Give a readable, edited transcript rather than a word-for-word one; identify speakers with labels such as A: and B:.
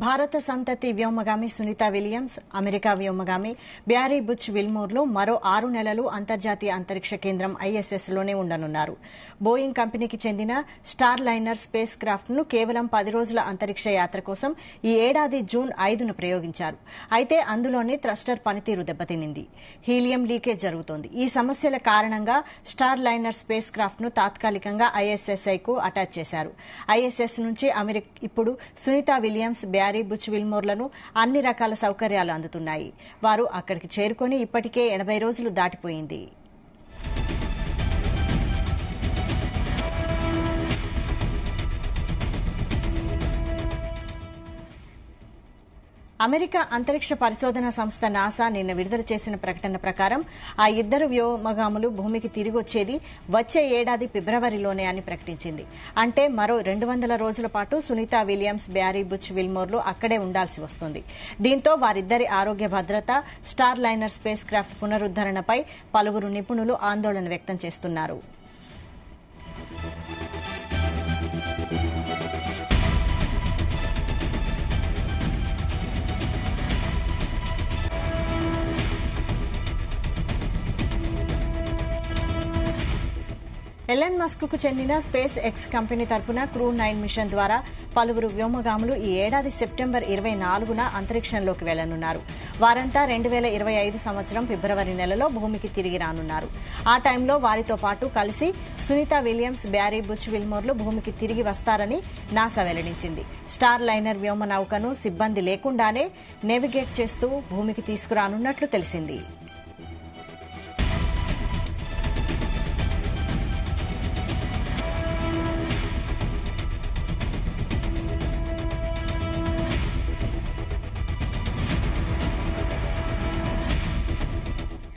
A: భారత సంతతి వ్యోమగామి సునీత విలియమ్స్, అమెరికా వ్యోమగామి బ్యారీ బుచ్ విల్మోర్లు మరో 6 నెలలు అంతర్జాతీయ అంతరిక్ష కేంద్రం ఐఎస్ఎస్లోనే ఉండనున్నారు. బోయింగ్ కంపెనీకి చెందిన స్టార్ లైనర్ స్పేస్ క్రాఫ్ట్ను కేవలం 10 రోజుల అంతరిక్ష యాత్ర కోసం ఈ ఏడాది జూన్ 5న ప్రయోగించారు. అయితే అందులోనే థ్రస్టర్ పనితీరు దెబ్బతినింది. హీలియం లీకేజ్ జరుగుతోంది. ఈ సమస్యల కారణంగా స్టార్ లైనర్ స్పేస్ క్రాఫ్ట్ను తాత్కాలికంగా ఐఎస్ఎస్ఐకు అటాచ్ చేశారు. ఐఎస్ఎస్ నుంచి ఇప్పుడు సునీత విలియమ్స్, బ్యారీ బుచ్ విల్మోర్లను అన్ని రకాల సౌకర్యాలు అందుతున్నాయి. వారు అక్కడికి చేరుకుని ఇప్పటికే 80 రోజులు దాటిపోయింది. అమెరికా అంతరిక్ష పరిశోధన సంస్థ నాసా నిన్న విడుదల చేసిన ప్రకటన ప్రకారం ఆ ఇద్దరు వ్యోమగాములు భూమికి తిరిగి వచ్చేది వచ్చే ఏడాది ఫిబ్రవరిలోనే అని ప్రకటించింది. అంటే మరో 200 రోజుల పాటు సునీత విలియమ్స్, బ్యారీ బుచ్ విల్మోర్లు అక్కడే ఉండాల్సి వస్తుంది. దీంతో వారిద్దరి ఆరోగ్య భద్రత, స్టార్ లైనర్ స్పేస్ క్రాఫ్ట్ పునరుద్దరణపై పలువురు నిపుణులు ఆందోళన వ్యక్తం చేస్తున్నారు. ఎలన్ మస్క్ కు చెందిన స్పేస్ ఎక్స్ కంపెనీ తరపున క్రూ 9 మిషన్ ద్వారా పలువురు వ్యోమగాములు ఈ ఏడాది సెప్టెంబర్ 24న అంతరిక్షంలోకి వెళ్లనున్నారు. వారంతా 2025 సంవత్సరం ఫిబ్రవరి నెలలో భూమికి తిరిగి రానున్నారు. ఆ టైంలో వారితో పాటు కలిసి సునీత విలియమ్స్, బ్యారీ బుచ్ విల్మోర్లు భూమికి తిరిగి వస్తారని నాసా వెల్లడించింది. స్టార్ లైనర్ వ్యోమ నౌకను సిబ్బంది లేకుండానే నేవిగేట్ చేస్తూ భూమికి తీసుకురానున్నట్లు తెలిసింది.